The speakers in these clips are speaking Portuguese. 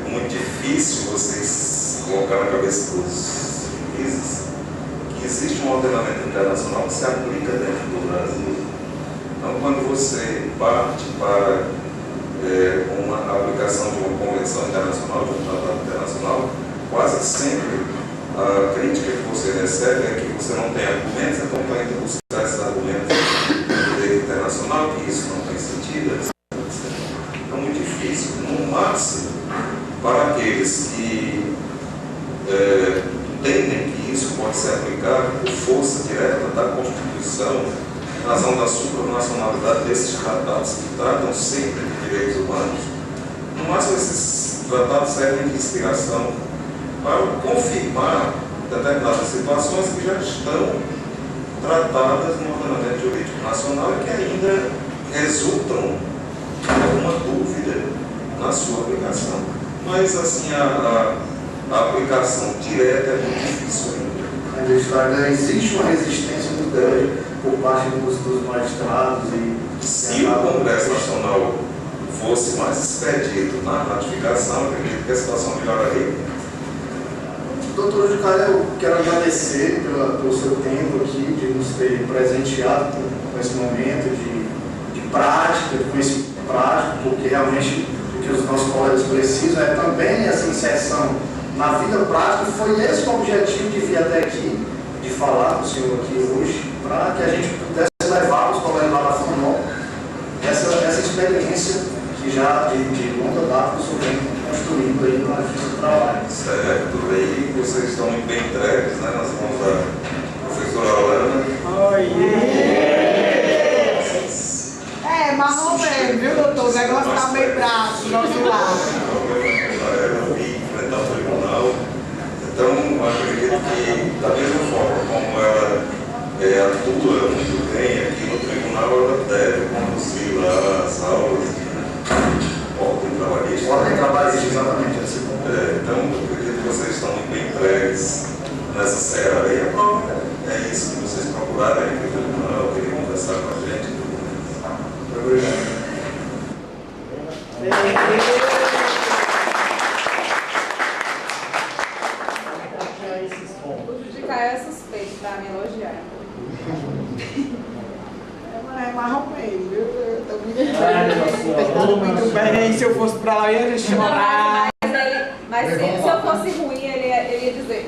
muito difícil vocês colocar na cabeça dos juízes que existe um ordenamento internacional que se aplica dentro do Brasil. Então, quando você parte para uma aplicação de uma convenção internacional, de um tratado internacional, quase sempre a crítica que você recebe é que você não tem argumentos, então está indo buscar esses argumentos no direito internacional, que isso não tem sentido, etc. É muito difícil. No máximo, para aqueles que entendem que isso pode ser aplicado por força direta da Constituição, em razão da supranacionalidade desses tratados que tratam sempre de direitos humanos, no máximo esses tratados servem de inspiração para confirmar determinadas situações que já estão tratadas no ordenamento jurídico nacional e que ainda resultam de alguma dúvida na sua aplicação. Mas, assim, a aplicação direta é muito difícil ainda. Ainda existe uma resistência muito grande por parte dos magistrados e... Se o Congresso Nacional fosse mais expedito na ratificação, eu acredito que a situação melhoraria. Doutor Jucaia, eu quero agradecer pelo seu tempo aqui, de nos ter presenteado com esse momento de prática, de conhecimento prático, porque realmente o que os nossos colegas precisam é também essa inserção na vida prática. Foi esse o objetivo de vir até aqui, de falar com o senhor aqui hoje, para que a gente pudesse levar para os colegas lá da FUNOL essa experiência que já de longa data o senhor vem construindo aí na Justiça do Trabalho. Certo, aí vocês estão muito bem entregues, né? Nós vamos da professora Alana. Marrom mesmo, viu, doutor? O negócio está meio braço do nosso lado. Eu vi enfrentar o tribunal, então acredito que, da mesma forma como ela atua muito bem aqui no tribunal, ela deve conduzir lá as aulas de ordem trabalhista. Ordem trabalhista, exatamente. Então, eu acredito que vocês estão muito bem entregues nessa seara aí. É isso que vocês procuraram aqui no tribunal, queria conversar com a gente. Obrigado. O Jucaia é suspeito para me elogiar. É marrom mesmo, viu? Eu estou muito bem. Se eu fosse para lá, eu ia chorar. Mas se eu fosse ruim, ele ia dizer.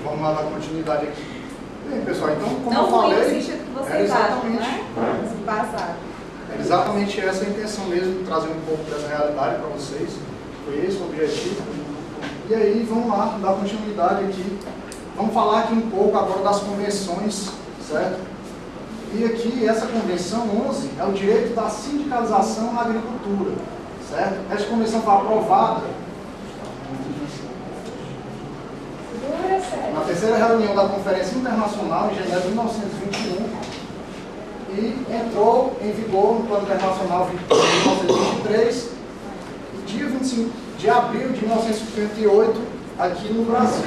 Vamos lá dar continuidade aqui. Bem, pessoal, então, como não eu falei, no sentido que vocês acham, né? Passado. É exatamente essa a intenção mesmo, de trazer um pouco dessa realidade para vocês. Foi esse o objetivo. E aí, vamos lá, dar continuidade aqui. Vamos falar aqui um pouco agora das convenções, certo? E aqui, essa convenção 11 é o direito da sindicalização na agricultura, certo? Essa convenção foi aprovada na terceira reunião da Conferência Internacional em Genebra de 1921 e entrou em vigor no Plano Internacional de 1923 e dia 25 de abril de 1958 aqui no Brasil.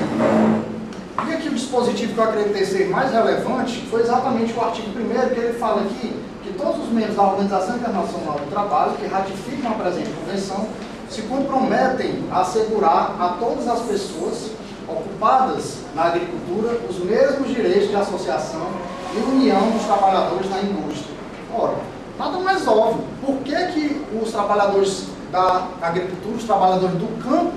E aqui o dispositivo que eu acreditei ser mais relevante foi exatamente o artigo 1º, que ele fala aqui que todos os membros da Organização Internacional do Trabalho que ratificam a presente convenção se comprometem a assegurar a todas as pessoas ocupadas na agricultura os mesmos direitos de associação e união dos trabalhadores na indústria. Ora, nada mais óbvio. Por que os trabalhadores da agricultura, os trabalhadores do campo,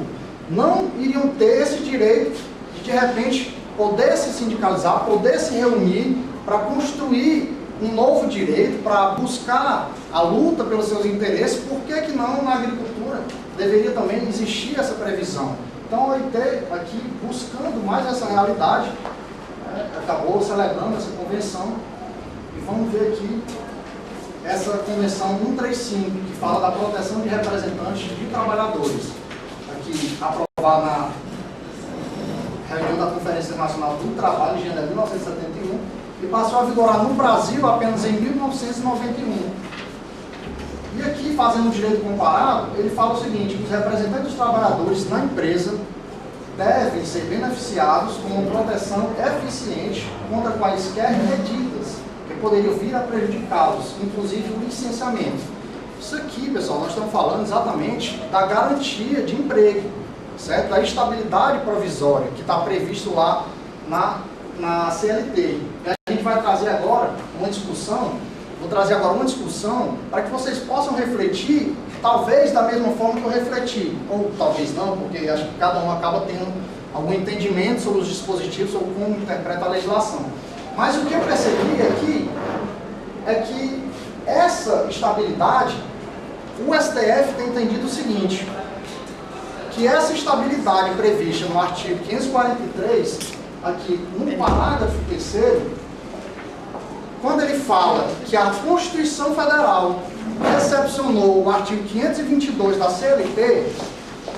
não iriam ter esse direito de repente, poder se sindicalizar, poder se reunir para construir um novo direito, para buscar a luta pelos seus interesses? Por que não na agricultura deveria também existir essa previsão? Então, a OIT, aqui, buscando mais essa realidade, acabou celebrando essa convenção. E vamos ver aqui essa convenção 135, que fala da proteção de representantes de trabalhadores. Aqui, aprovada na reunião da Conferência Internacional do Trabalho, em Genebra de 1971, e passou a vigorar no Brasil apenas em 1991. E aqui, fazendo um direito comparado, ele fala o seguinte: os representantes dos trabalhadores na empresa devem ser beneficiados com uma proteção eficiente contra quaisquer medidas que poderiam vir a prejudicá-los, inclusive o licenciamento. Isso aqui, pessoal, nós estamos falando exatamente da garantia de emprego, certo? Da estabilidade provisória que está previsto lá na CLT. E a gente vai trazer agora uma discussão, para que vocês possam refletir, talvez da mesma forma que eu refleti, ou talvez não, porque acho que cada um acaba tendo algum entendimento sobre os dispositivos ou como interpreta a legislação. Mas o que eu percebi aqui é que essa estabilidade, o STF tem entendido o seguinte, que essa estabilidade prevista no artigo 543, aqui no parágrafo 3º, quando ele fala que a Constituição Federal recepcionou o artigo 522 da CLT,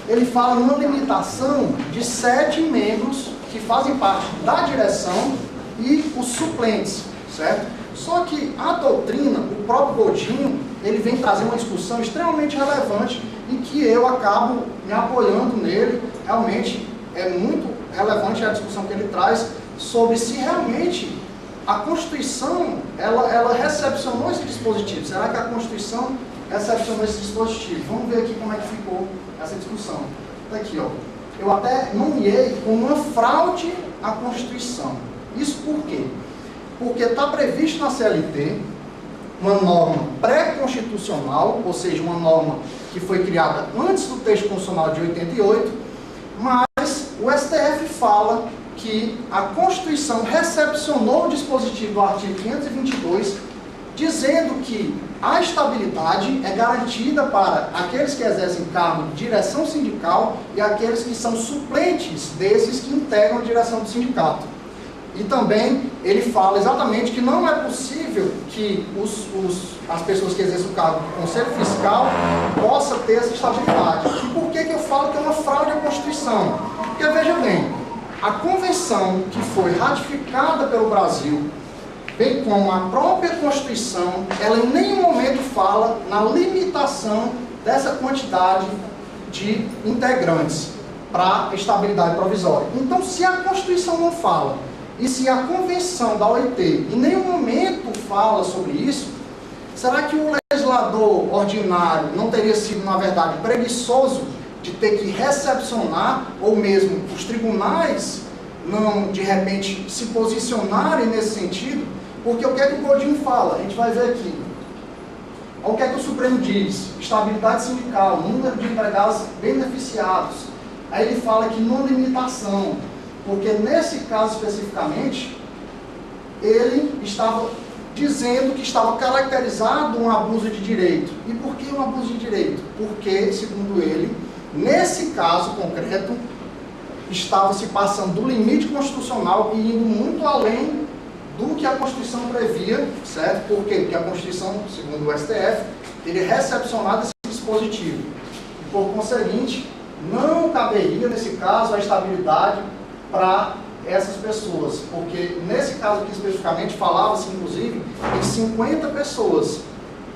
ele fala numa limitação de 7 membros que fazem parte da direção e os suplentes, certo? Só que a doutrina, o próprio Godinho, ele vem trazer uma discussão extremamente relevante e que eu acabo me apoiando nele. Realmente é muito relevante a discussão que ele traz sobre se realmente a Constituição, ela recepcionou esse dispositivo. Será que a Constituição recepcionou esse dispositivo? Vamos ver aqui como é que ficou essa discussão. Está aqui, ó. Eu até nomeei como uma fraude à Constituição. Isso por quê? Porque está previsto na CLT uma norma pré-constitucional, ou seja, uma norma que foi criada antes do texto constitucional de 88, mas o STF fala que a Constituição recepcionou o dispositivo do artigo 522, dizendo que a estabilidade é garantida para aqueles que exercem cargo de direção sindical e aqueles que são suplentes desses que integram a direção do sindicato. E também ele fala exatamente que não é possível que as pessoas que exercem o cargo do Conselho Fiscal possam ter essa estabilidade. E por que eu falo que é uma fraude à Constituição? Porque, veja bem, a convenção que foi ratificada pelo Brasil, bem como a própria Constituição, ela em nenhum momento fala na limitação dessa quantidade de integrantes para a estabilidade provisória. Então, se a Constituição não fala, e se a Convenção da OIT em nenhum momento fala sobre isso, será que o legislador ordinário não teria sido, na verdade, preguiçoso de ter que recepcionar, ou mesmo os tribunais não, de repente, se posicionarem nesse sentido? Porque o que é que o Godinho fala? A gente vai ver aqui. Olha o que é que o Supremo diz. Estabilidade sindical, número de empregados beneficiados. Aí ele fala que não limitação, porque nesse caso especificamente, ele estava dizendo que estava caracterizado um abuso de direito. E por que um abuso de direito? Porque, segundo ele, nesse caso concreto, estava se passando do limite constitucional e indo muito além do que a Constituição previa, certo? Por quê? Porque a Constituição, segundo o STF, teria recepcionado esse dispositivo. E, por conseguinte, não caberia, nesse caso, a estabilidade para essas pessoas. Porque, nesse caso aqui especificamente, falava-se, inclusive, em 50 pessoas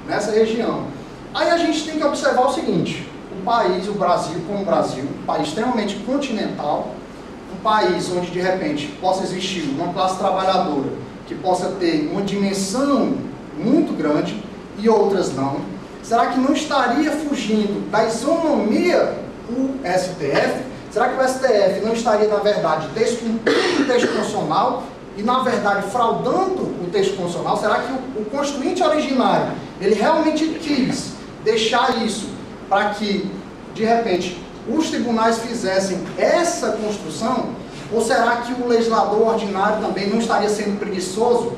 nessa região. Aí a gente tem que observar o seguinte: o país, o Brasil, como o Brasil, um país extremamente continental, um país onde, de repente, possa existir uma classe trabalhadora que possa ter uma dimensão muito grande e outras não. Será que não estaria fugindo da isonomia o STF? Será que o STF não estaria, na verdade, descumprindo o texto constitucional e, na verdade, fraudando o texto constitucional? Será que o constituinte originário, ele realmente quis deixar isso para que, de repente, os tribunais fizessem essa construção? Ou será que o legislador ordinário também não estaria sendo preguiçoso